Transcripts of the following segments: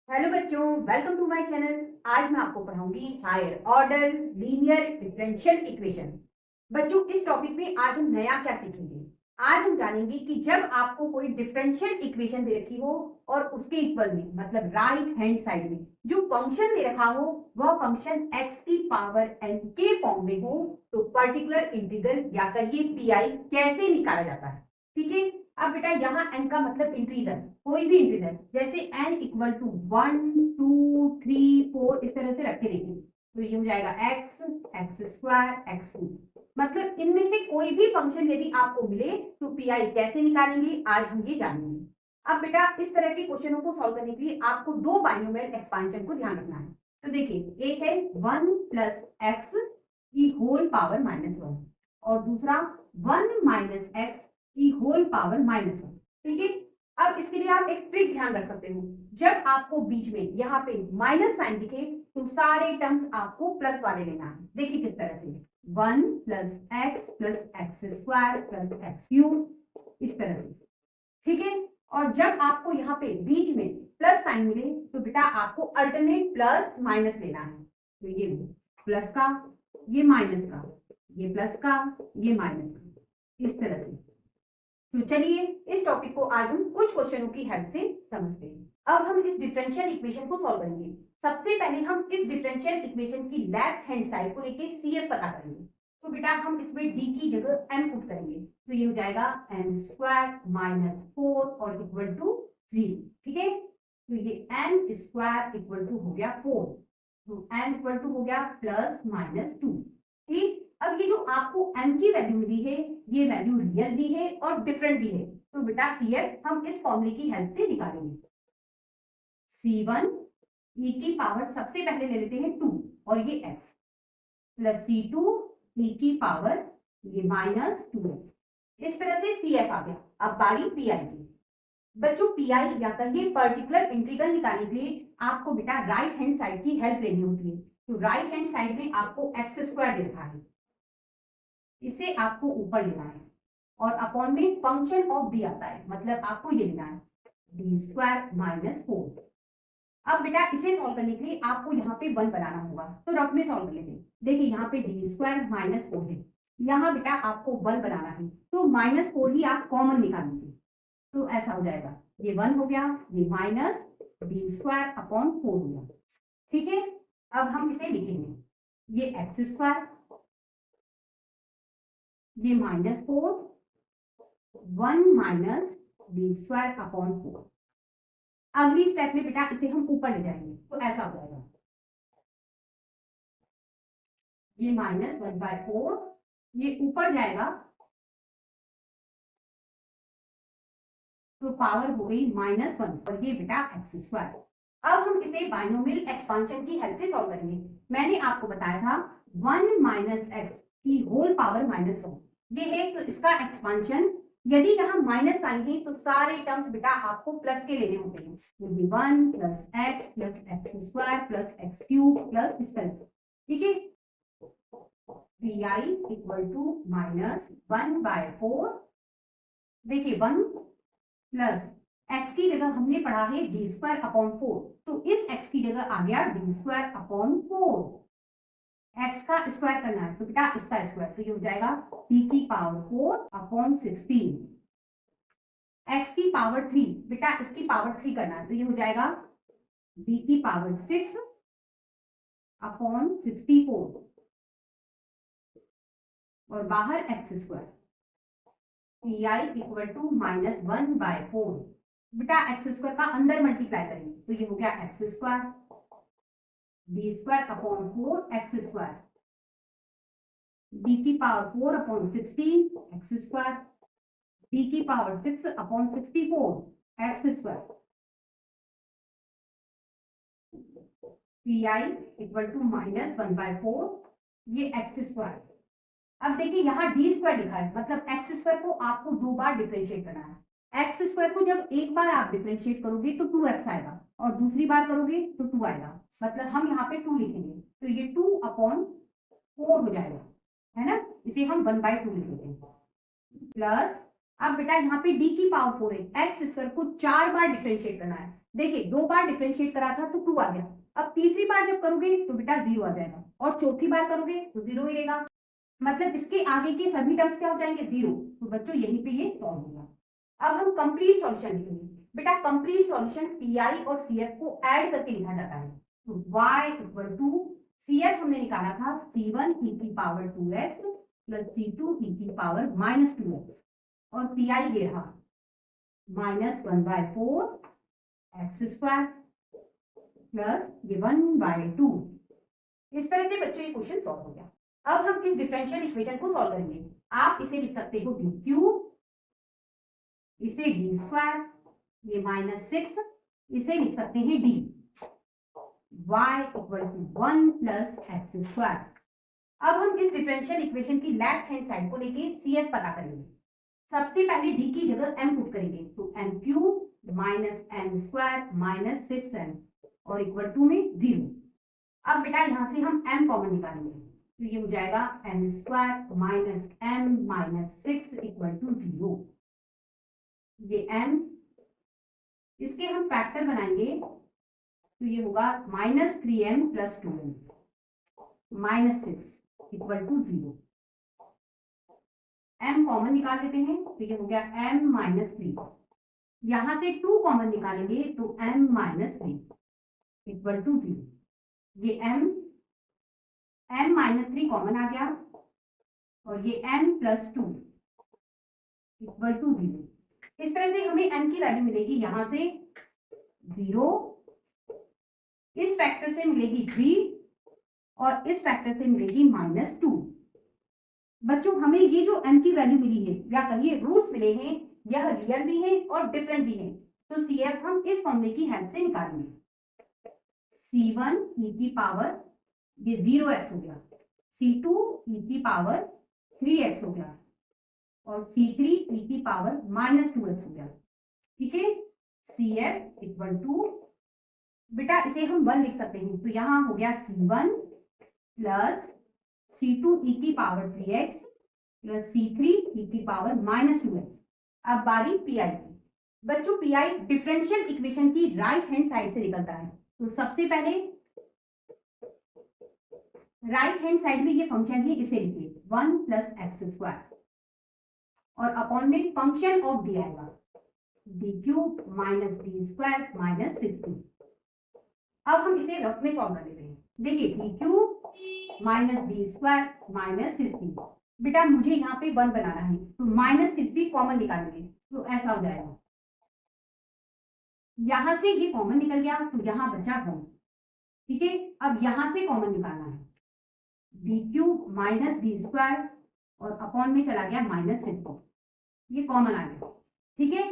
Hello बच्चों, welcome to my channel. आज मैं आपको पढ़ाऊंगी higher order linear differential equation. बच्चों, इस टॉपिक में आज हम नया क्या सीखेंगे। आज हम जानेंगे कि जब आपको कोई डिफरेंशियल इक्वेशन दे रखी हो और उसके इक्वल में मतलब राइट हैंड साइड में जो फंक्शन दे रखा हो वह फंक्शन x की पावर n के फॉर्म में हो, तो पर्टिकुलर इंटीग्रल या कहिए पीआई कैसे निकाला जाता है। ठीक है। अब बेटा यहाँ n का मतलब इंटीजर, कोई भी इंटीजर, जैसे n इक्वल टू 1 2 3 4 इस तरह से रख के देखिए तो ये हो जाएगा x x स्क्वायर x2। मतलब इनमें से कोई भी फंक्शन यदि आपको मिले तो पीआई कैसे निकालेंगे आज हम ये जानेंगे। अब बेटा इस तरह के क्वेश्चनों को सॉल्व करने के लिए आपको दो बाइनोमियल एक्सपेंशन को ध्यान रखना है। तो देखिए, एक है 1 प्लस एक्स की होल पावर -1 और दूसरा 1 माइनस एक्स की होल पावर -1। ठीक है। अब इसके लिए आप एक ट्रिक ध्यान रख सकते हो। जब आपको बीच में यहाँ पे माइनस साइन दिखे तो सारे टर्म्स आपको प्लस वाले लेना है। देखिए किस तरह से 1 plus x square plus x cube इस तरह से। ठीक है। और जब आपको यहाँ पे बीच में प्लस साइन मिले तो बेटा आपको अल्टरनेट प्लस माइनस लेना है। तो ये प्लस का, ये माइनस का, ये प्लस का, ये माइनस का, इस तरह से। तो चलिए इस टॉपिक को आज हम कुछ क्वेश्चनों की हेल्प से समझते हैं। अब हम इस डिफरेंशियल इक्वेशन को सॉल्व करेंगे। सबसे पहले हम इस डिफरेंशियल इक्वेशन की लेफ्ट हैंड साइड को लेके CF पता करेंगे। तो बेटा हम इसमें d की जगह m पुट करेंगे तो ये हो जाएगा m स्क्वायर माइनस 4 और इक्वल टू 0। ठीक है। तो ये m स्क्वायर इक्वल टू हो गया 4, तो m इक्वल टू हो गया प्लस माइनस 2। ठीक। अब ये जो आपको m की वैल्यू मिली है ये वैल्यू रियल भी है और डिफरेंट भी है। तो बेटा CF हम इस फॉर्मूले की हेल्प से निकालेंगे। C1 e की पावर सबसे पहले ले लेते हैं 2 और ये x प्लस C2 e की पावर ये माइनस 2x। इस तरह से CF आ गया। अब बारी PI की। बच्चों PI या कहिए पर्टिकुलर इंटीग्रल निकालने के लिए आपको बेटा राइट हैंड साइड की हेल्प लेनी होती है। तो राइट हैंड साइड में आपको एक्स स्क्वायर दे रखा है, इसे आपको ऊपर लेना है और अपॉन में फंक्शन ऑफ डी आता है, मतलब आपको ये लेना है डी स्क्वायर माइनस 4। अब बेटा इसे सॉल्व करने के लिए आपको यहाँ पे 1 बनाना होगा, तो रफ में सॉल्व कर लेते हैं। देखिए यहाँ पे डी स्क्वायर माइनस 4 है, यहाँ बेटा आपको 1 बनाना है तो -4 ही आप कॉमन निकाल लीजिए। तो ऐसा हो जाएगा, ये 1 हो गया, ये माइनस डी स्क्वायर अपॉन 4 हो गया। ठीक है। अब हम इसे लिखेंगे, ये एक्स स्क्वायर, ये -4, 1 माइनस डी स्क्वायर अपॉन 4। अगली स्टेप में बेटा इसे हम ऊपर ले जाएंगे तो ऐसा हो जाएगा, ये -1/4 ये ऊपर जाएगा तो पावर हो गई -1 और ये बेटा एक्स स्क्वायर। अब हम इसे बाइनोमियल एक्सपांशन की हेल्प से सॉल्व करेंगे। मैंने आपको बताया था 1 माइनस एक्स की होल पावर -1 ये है, तो इसका एक्सपांशन यदि यहाँ माइनस साइन है तो सारे टर्म्स बेटा आपको प्लस के लेने होते हैं। तो ये 1 plus x square plus x cube plus इस तरह से। ठीक है। P equal to -1/4। देखिए 1 प्लस एक्स की जगह हमने पढ़ा है डी स्क्वायर अपॉन 4, तो इस एक्स की जगह आ गया डी स्क्वायर अपॉन 4। एक्स का स्क्वायर करना है तो बेटा इसका स्क्वायर, तो ये हो जाएगा डी की पावर 4 अपॉन 16। एक्स की पावर 3, बेटा इसकी पावर 3 करना है तो ये हो जाएगा डी की पावर 6 अपॉन 64 और बाहर x square. P equal to -1/4। बेटा एक्स स्क्वायर का अंदर मल्टीप्लाई करेंगे तो ये हो गया x square d square upon 4 x square, d की power 4 upon 16 x square, d की power 6 upon 64 x square. P equal to -1/4 ये एक्स स्क्वायर। अब देखिए यहाँ डी स्क्वायर लिखा है, मतलब एक्स स्क्वायर को आपको 2 बार डिफरेंशिएट करना है। एक्स स्क्वायर को जब एक बार आप डिफरेंशिएट करोगे तो 2x आएगा और दूसरी बार करोगे तो 2 आएगा, मतलब हम यहाँ पे 2 लिखेंगे तो ये 2 अपॉन 4 हो जाएगा, है ना। इसे हम 1/2 लिख लेते हैं प्लस अब बेटा यहाँ पे d की पावर 4 है, एक्स स्क्वायर को 4 बार डिफरेंशिएट करना है। देखिए 2 बार डिफरेंशिएट करा था तो 2 आ गया, अब तीसरी बार जब करोगे तो बेटा 0 आ जाएगा, और चौथी बार करोगे तो 0 ही रहेगा, मतलब इसके आगे के सभी टर्म्स क्या हो जाएंगे 0। तो बच्चों यहीं पे ये सॉल्व होगा। अब हम कंप्लीट सॉल्यूशन लिखेंगे। बेटा कंप्लीट सॉल्यूशन पीआई और सीएफ को ऐड करके लिखा जाता है। तो y इक्वल टू सीएफ हमने निकाला था c1 e की power 2x plus c2 e की पावर -2x, और पीआई ये रहा -1/4 एक्स स्क्वायर प्लस ये 1/2। इस तरह से बच्चों ये क्वेश्चन सॉल्व हो गया। अब हम इस डिफरेंशियल इक्वेशन को सॉल्व करेंगे। आप इसे लिख सकते हो डी क्यूब, इसे डी स्क्वायर, ये -6, इसे लिख सकते हैं d, y equal to 1 plus x square. अब हम इस डिफरेंशियल इक्वेशन की लेफ्ट हैंड साइड को लेके CF पता करेंगे। सबसे पहले d की जगह m पुट करेंगे, तो m cube minus m square minus 6m और इक्वल टू में 0। अब बेटा यहाँ से हम m कॉमन निकालेंगे, तो ये हो जाएगा m square minus m minus 6 equal to 0। ये m, इसके हम फैक्टर बनाएंगे तो ये होगा -3m plus 2m minus 6 equal to 0। m common निकाल लेते हैं तो ये हो गया m माइनस 3, यहां से 2 कॉमन निकालेंगे तो m माइनस 3 इक्वल टू 0। ये m माइनस 3 कॉमन आ गया, और ये m प्लस 2 इक्वल टू 0। इस तरह से हमें m की वैल्यू मिलेगी यहां से 0, इस फैक्टर से मिलेगी 3 और इस फैक्टर से मिलेगी -2। बच्चों हमें ये जो m की वैल्यू मिली है या कहिए रूट्स मिले हैं, यह रियल भी है और डिफरेंट भी है, तो CF हम इस फॉर्मूले की हेल्प से निकालेंगे। c1 e की पावर ये 0x हो गया, c2 e की पावर 3x हो गया, और c3 e की पावर -2x हो गया। ठीक है, CF इक्वल टू, बेटा इसे हम 1 लिख सकते हैं, तो यहां हो गया c1 प्लस c2 e की power 3x plus c3 e की पावर -2x। अब बारी पीआई की। बच्चों पीआई डिफरेंशियल इक्वेशन की राइट हैंड साइड से निकलता है, तो सबसे पहले राइट हैंड साइड में ये फंक्शन है, इसे लिखिए 1 प्लस एक्स स्क्वायर, और अपॉन में फंक्शन ऑफ डी आएगा D cube minus D square minus 16। अब हम इसे रफ में सॉल्व कर लेते हैं। देखिए D cube minus D square minus 16, बेटा मुझे यहाँ पे 1 बनाना है, तो -60 कॉमन निकालेंगे तो ऐसा हो जाएगा, यहां से ये कॉमन निकल गया तो यहाँ बचा 1। ठीक है, अब यहां से कॉमन निकालना है, D cube minus D square और अपॉन में चला गया -60, ये कॉमन आ गया। ठीक है,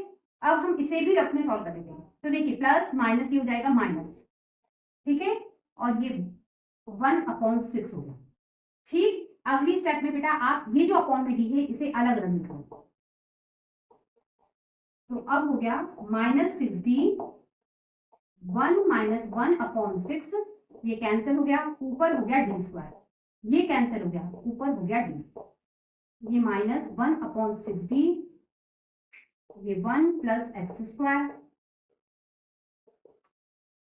अब हम इसे भी रफ में सॉल्व कर लेते हैं, तो देखिए प्लस माइनस ये हो जाएगा माइनस, ठीक है, और ये 1/6 हो गया। ठीक, अगली स्टेप में बेटा आप ये जो अपॉन में डी है इसे अलग अलग लिखो, तो अब हो गया -6d, 1 - 1/6, ये कैंसिल हो गया, ऊपर हो गया डी स्क्वायर, ये कैंसिल हो गया, ऊपर हो गया डी, ये -1/6d, ये 1 प्लस एक्स स्क्वायर,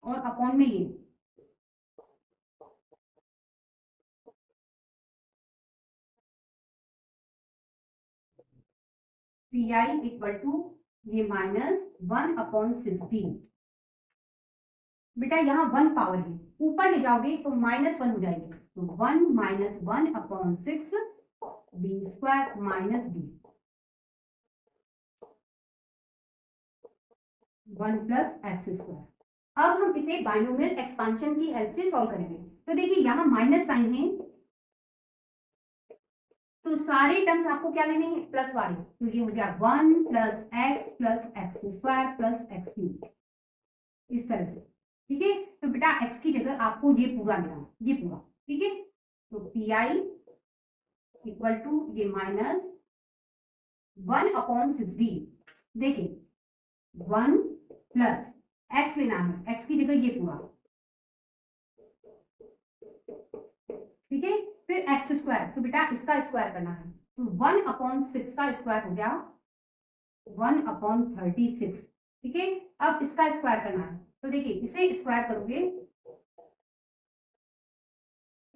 और अपॉन में ये पीआई इक्वल टू ये -1/6d। बेटा यहाँ 1 पावर है, ऊपर ले जाओगे तो -1 हो जाएगी, तो 1 - 1/6 D square minus D, 1 plus x square. अब हम इसे बाइनोमियल एक्सपांशन की हेल्प से सॉल्व करेंगे। तो देखिए यहाँ माइनस साइन है, तो सारे टर्म्स आपको क्या लेने हैं, प्लस वाले, तो ये हो गया 1 plus x square plus x cube, इस तरह से। ठीक है, तो बेटा x की जगह आपको ये पूरा लेना है, ये पूरा। ठीक है, तो पीआई इक्वल टू ये -1/6d, देखिए 1 प्लस x लेना है, x की जगह ये पूरा, ठीक है, फिर एक्स स्क्वायर, तो बेटा इसका स्क्वायर करना है, तो 1/6 का स्क्वायर हो गया 1/36। ठीक है, अब इसका स्क्वायर करना है, तो देखिए इसे स्क्वायर करोगे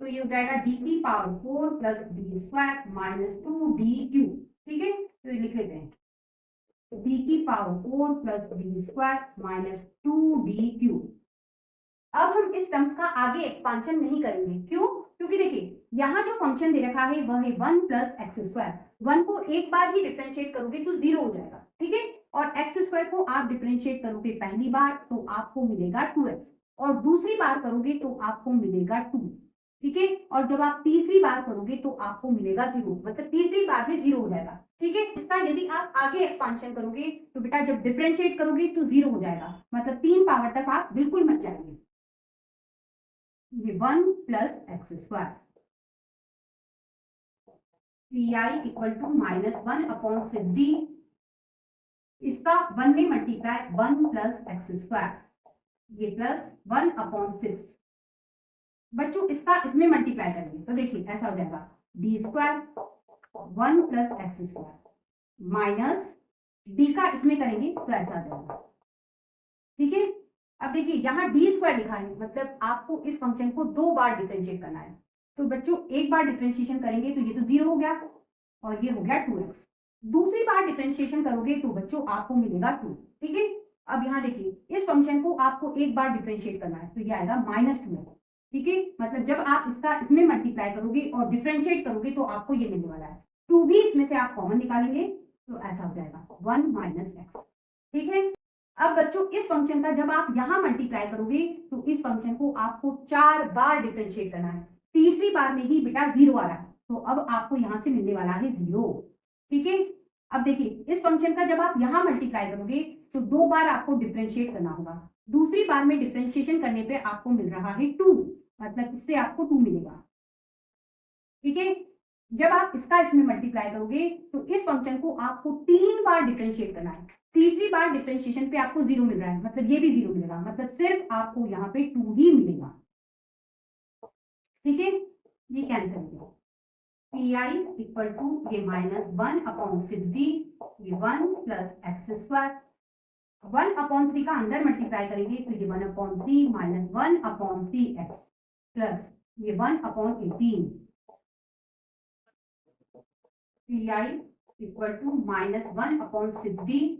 तो ये हो जाएगा डी की power 4 plus D square minus 2 DQ। ठीक है, तो ये लिख लेते हैं, डी की power 4 plus D square minus 2DQ। अब हम इस टर्म्स का आगे एक्सपांशन नहीं करेंगे, क्यों? क्योंकि देखिए यहाँ जो फंक्शन दे रखा है वह है 1 प्लस एक्स स्क्वायर। 1 को एक बार ही डिफरेंशिएट करोगे तो 0 हो जाएगा। ठीक है, और एक्स स्क्वायर को आप डिफरेंशिएट करोगे पहली बार तो आपको मिलेगा 2x, और दूसरी बार करोगे तो आपको मिलेगा 2। ठीक है, और जब आप तीसरी बार करोगे तो आपको मिलेगा 0, मतलब तीसरी बार में 0 हो जाएगा। ठीक है, इसका यदि आप आगे एक्सपांशन करोगे तो बेटा जब डिफरेंशिएट करोगे तो 0 हो जाएगा, मतलब 3 पावर तक आप बिल्कुल मत जाएंगे। ये 1 plus x square p equal to -1/6d, इसका 1 में मल्टीप्लाई 1 प्लस एक्स स्क्वायर, ये प्लस 1/6। बच्चों इसका इसमें मल्टीप्लाई करेंगे तो देखिए ऐसा हो जाएगा D square 1 plus x square minus D का इसमें करेंगे तो ऐसा आ जाएगा। ठीक है, अब देखिए यहाँ डी स्क्वायर लिखा है, मतलब आपको इस फंक्शन को 2 बार डिफरेंशिएट करना है। तो बच्चों एक बार डिफरेंशिएशन करेंगे तो ये तो 0 हो गया और ये हो गया 2x। दूसरी बार डिफरेंशिएशन करोगे तो बच्चों आपको मिलेगा 2। ठीक है, अब यहाँ देखिए इस फंक्शन को आपको एक बार डिफरेंशिएट करना है तो ये आएगा -2x। ठीक है, मतलब जब आप इसका इसमें मल्टीप्लाई करोगे और डिफरेंशिएट करोगे तो आपको ये मिलने वाला है 2 भी इसमें से आप कॉमन निकालेंगे तो ऐसा हो जाएगा 1 - x। ठीक है, अब बच्चों इस फंक्शन का जब आप यहाँ मल्टीप्लाई करोगे तो इस फंक्शन को आपको 4 बार डिफरेंशिएट करना है, तीसरी बार में ही बेटा 0 आ रहा है तो अब आपको यहाँ से मिलने वाला है 0। ठीक है, अब देखिए इस फंक्शन का जब आप यहाँ मल्टीप्लाई करोगे तो 2 बार आपको डिफरेंशिएट करना होगा, दूसरी बार में डिफरेंशिएशन करने पे आपको मिल रहा है 2, मतलब इससे आपको 2 मिलेगा। ठीक है, जब आप इसका इसमें मल्टीप्लाई करोगे तो इस फंक्शन को आपको 3 बार डिफरेंशिएट करना है, तीसरी बार डिफरेंशिएशन पे आपको 0 मिल रहा है, मतलब ये भी 0 मिलेगा, मतलब सिर्फ आपको यहाँ पे 2 ही मिलेगा। ठीक है, ये कैंसिल हो गया, पी इक्वल टू ये -1/6d, ये 1 प्लस एक्स स्क्वायर 1/3 का अंदर मल्टीप्लाई करेंगे तो ये 1/3 माइनस 1/3x प्लस ये 1/18 पी इक्वल टू -1/6d।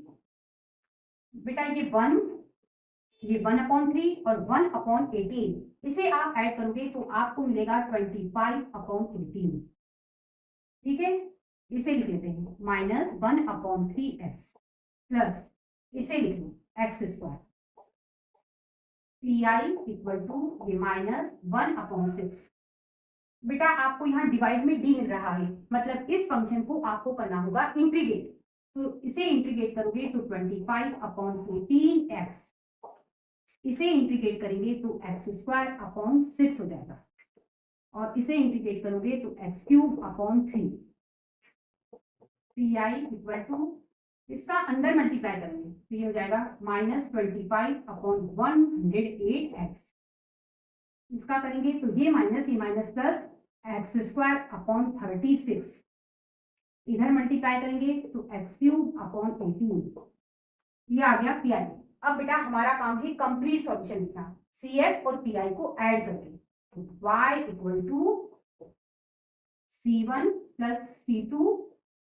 बेटा ये 1/3 और 1/18 इसे आप ऐड करोगे तो आपको मिलेगा 25/18। ठीक है, इसे लिख लेते हैं -1/3x प्लस इसे लिख लो x square p equal to ये -1/6। बेटा आपको यहाँ डिवाइड में डी मिल रहा है, मतलब इस फंक्शन को आपको करना होगा इंटीग्रेट, तो इसे इंटीग्रेट करोगे तो 25/18x, इसे इंटीग्रेट करेंगे तो x²/6 हो जाएगा, और इसे इंटीग्रेट करोगे तो x³ पी इक्वल टू इसका अंदर मल्टीप्लाई करेंगे तो ये हो जाएगा -25/108x, इसका करेंगे तो ये माइनस प्लस x²/36, इधर मल्टीप्लाई करेंगे तो x³/18, ये आ गया पी। अब बेटा हमारा काम है कंप्लीट सॉल्यूशन लिखना, CF और PI को ऐड करके, तो y equal to C1 plus C2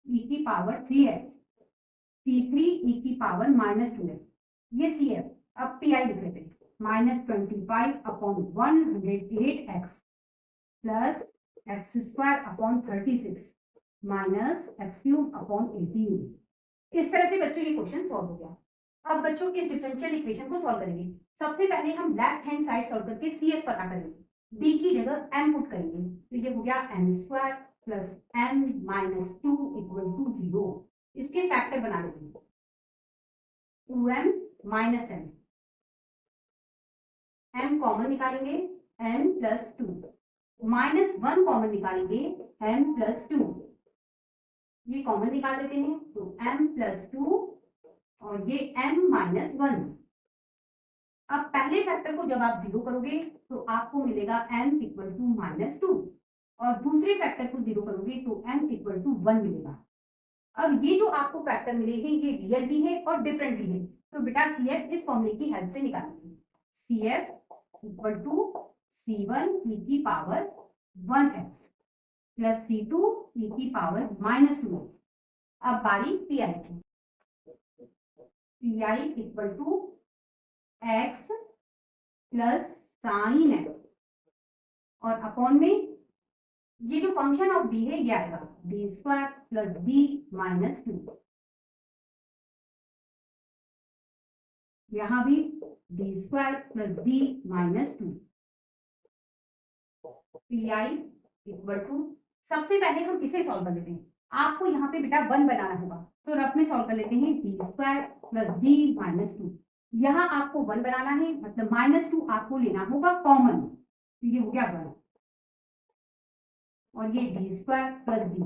e की पावर 3x, C3 e की पावर -2x, ये CF। अब PI लिख लेते हैं -25/108x plus x²/36 minus x³/18। इस तरह से बच्चों ये क्वेश्चन सॉल्व हो गया। अब बच्चों इस डिफरेंशियल इक्वेशन को सॉल्व करेंगे। सबसे पहले हम लेफ्ट हैंड साइड सॉल्व करके CF पता करेंगे, D की जगह m पुट करेंगे तो ये हो गया m² plus m - 2 equal to 0। इसके फैक्टर बना लेंगे 2m - m कॉमन निकालेंगे m प्लस 2, -1 कॉमन निकालेंगे m प्लस 2, ये कॉमन निकाल देते हैं तो m प्लस 2 और ये m - 1। अब पहले फैक्टर को जब आप 0 करोगे तो आपको मिलेगा m इक्वल टू -2, और दूसरे फैक्टर को 0 करोगे तो m इक्वल टू 1 मिलेगा। अब ये जो आपको फैक्टर मिले हैं ये रियल भी है और डिफरेंट भी है, तो बेटा CF इस फॉर्मूले की हेल्प से निकालेंगे। CF equal to C1 e की power 1x plus C2 e की पावर -2x। अब बारी PI की। PI equal to x plus sine x और अपॉन में ये जो फंक्शन ऑफ b है ये आएगा d square plus b minus 2। यहां भी d square plus b minus 2। PI equal to, सबसे पहले हम इसे सॉल्व कर लेते हैं। आपको यहाँ पे बेटा 1 बनाना होगा, तो रफ में सॉल्व कर लेते हैं। d square plus b minus 2। यहाँ आपको 1 बनाना है, मतलब -2 आपको लेना होगा कॉमन, तो ये हो गया 1 और ये d स्क्वायर प्लस b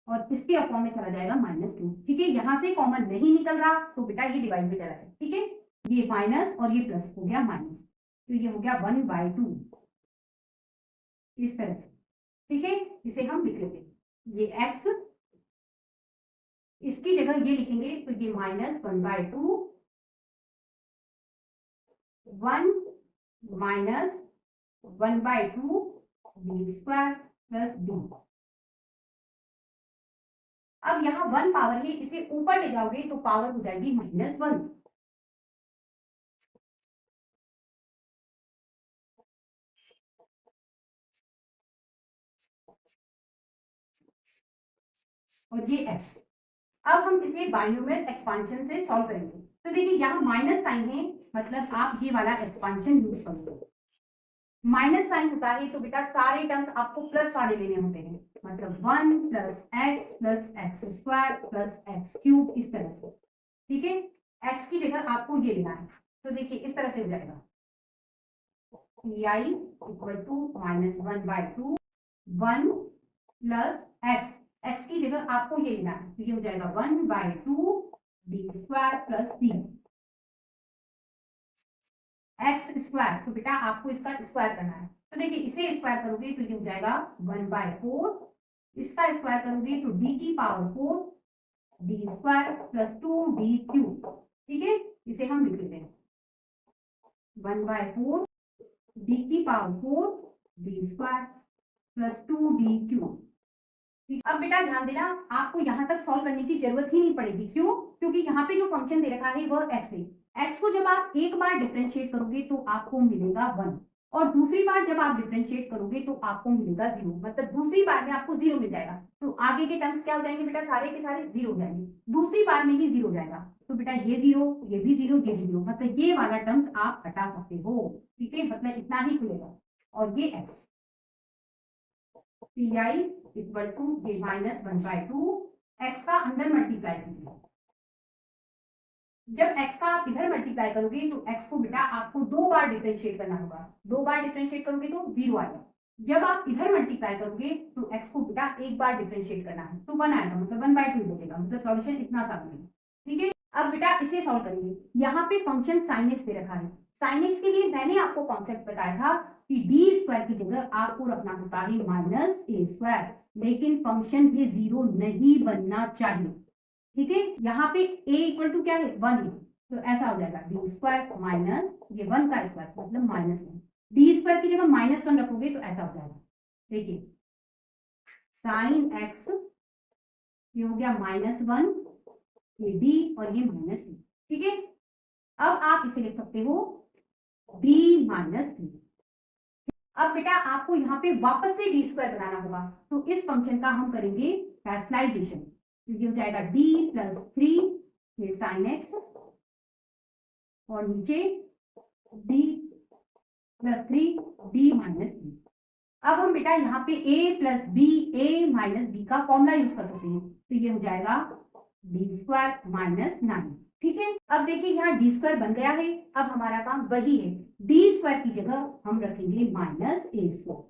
और इसके अपॉन में चला जाएगा -2। ठीक है, यहां से कॉमन नहीं निकल रहा तो बेटा ये डिवाइड में चला जाए। ठीक है, ये माइनस और ये प्लस हो गया माइनस, तो ये हो गया 1/2 इस तरह से। ठीक है, इसे हम लिख लेते हैं। ये x, इसकी जगह ये लिखेंगे तो ये -1/2 1 minus 1/2 d square plus b। अब यहाँ 1 पावर है, इसे ऊपर ले जाओगे तो पावर हो जाएगी -1। और ये x। अब हम इसे बाइनोमियल एक्सपांशन से सॉल्व करेंगे। तो देखिए यहाँ माइनस साइन है, मतलब आप ये वाला एक्सपांशन यूज करोगे। माइनस साइन होता है तो बेटा सारे टर्म्स आपको प्लस वाले लेने होते हैं, मतलब 1 plus x square plus x cube, इस तरह से। ठीक है, x की जगह आपको ये लेना है, तो देखिए इस तरह से हो जाएगा PI equal to -1/2 1 plus x की जगह आपको ये लेना है, तो ये हो जाएगा 1/2 d square plus b x square. तो बेटा आपको इसका स्क्वायर करना है, तो देखिए इसे स्क्वायर करोगे तो ये हो जाएगा 1/4, इसका स्क्वायर करोगे तो d की power 4 d square plus 2d cube. ठीक है, इसे हम लिख लेते हैं 1/4 d की power 4 d square plus 2d cube. अब बेटा ध्यान देना, आपको यहां तक सॉल्व करने की जरूरत ही नहीं पड़ेगी। क्यों? क्योंकि यहाँ पे जो फंक्शन दे रखा है वह x है। x को जब आप एक बार डिफरेंशिएट करोगे तो आपको मिलेगा 1 और दूसरी बार जब आप डिफरेंशिएट करोगे तो आपको मिलेगा 0, मतलब दूसरी बार में आपको 0 मिल जाएगा। तो आगे के टर्म्स क्या हो जाएंगे बेटा, सारे के सारे 0 हो जाएंगे, दूसरी बार में ही 0 हो जाएगा। तो बेटा ये 0, ये भी 0, ये भी 0, मतलब ये वाला टर्म्स आप हटा सकते हो। ठीक है, मतलब इतना ही खुलेगा। और ये x PI इक्वल टू ये -1/2 x का अंदर मल्टीप्लाई कीजिए। जब x का आप इधर मल्टीप्लाई करोगे तो x को बेटा आपको 2 बार डिफरेंशिएट करना होगा, 2 बार डिफरेंशिएट करोगे तो 0 आएगा। जब आप इधर मल्टीप्लाई करोगे तो x को बेटा एक बार डिफरेंशिएट करना है तो 1 आएगा, मतलब 1/2 बचेगा, मतलब सॉल्यूशन इतना सा बनेगा। ठीक है, अब बेटा इसे सॉल्व करेंगे। यहाँ पे फंक्शन sin x दे रखा है। sin x के लिए मैंने आपको कॉन्सेप्ट बताया था कि d स्क्वायर की जगह आपको रखना होता है -a², लेकिन फंक्शन भी 0 नहीं बनना चाहिए। ठीक है, यहाँ पे a इक्वल टू क्या है, 1 है, तो ऐसा हो जाएगा d स्क्वायर माइनस ये 1 का स्क्वायर मतलब -1। d स्क्वायर की जगह -1 रखोगे तो ऐसा हो जाएगा। देखिए साइन x ये हो गया -1, ये d और ये -2। ठीक है, अब आप इसे लिख सकते हो d -3। अब बेटा आपको यहाँ पे वापस से डी स्क्वायर बनाना होगा, तो इस फंक्शन का हम करेंगे रैशनलाइजेशन। ये हो जाएगा d प्लस 3 ये साइन एक्स और नीचे d प्लस 3 d माइनस 3। अब हम बेटा यहाँ पे a plus b a minus b का फॉर्मूला यूज कर सकते हैं, तो ये हो जाएगा d स्क्वायर माइनस 9। ठीक है, अब देखिए यहाँ डी स्क्वायर बन गया है। अब हमारा काम वही है, डी स्क्वायर की जगह हम रखेंगे -a²।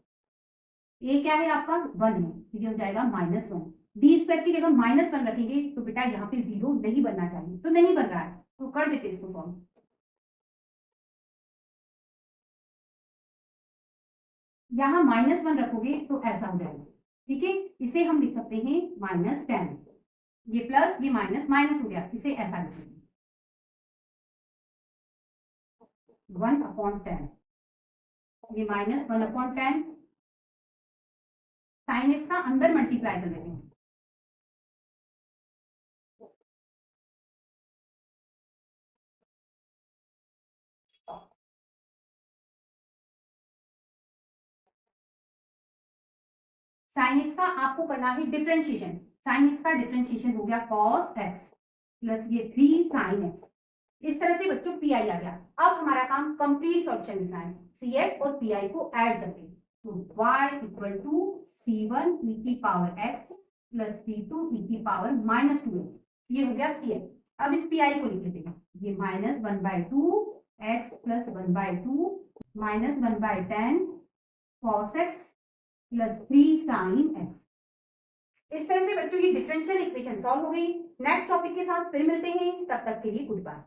ए क्या है आपका 1 है, तो ये हो जाएगा -1। डी स्क्वायर की जगह -1 रखेंगे तो बेटा यहाँ पे 0 नहीं बनना चाहिए, तो नहीं बन रहा है, तो कर देते इसको सॉल्व। यहाँ -1 रखोगे तो ऐसा हो जाएगा। ठीक है, इसे हम लिख सकते हैं -10। ये प्लस ये माइनस माइनस हो गया, इसे ऐसा लिखेंगे 1/10, ये माइनस 1/10 साइन एक्स का अंदर मल्टीप्लाई कर देते हैं, साइन एक्स का आपको करना है डिफरेंशिएशन, साइन एक्स का डिफरेंशिएशन हो गया cos x प्लस ये 3 sin x, इस तरह से बच्चों पी आई आ गया। अब हमारा काम कंप्लीट सॉल्यूशन लिखना है, सी एफ और पी आई को ऐड करके, तो y equal to c1 e की power x plus c2 e की पावर -2x, ये हो गया सी एफ। अब इस पी आई को लिख लेते हैं, ये -1/2 x plus 1/2 -1/10 cos x plus 3 sin x। इस तरह से बच्चों की डिफरेंशियल इक्वेशन सॉल्व हो गई। नेक्स्ट टॉपिक के साथ फिर मिलते हैं, तब तक के लिए गुड बाय।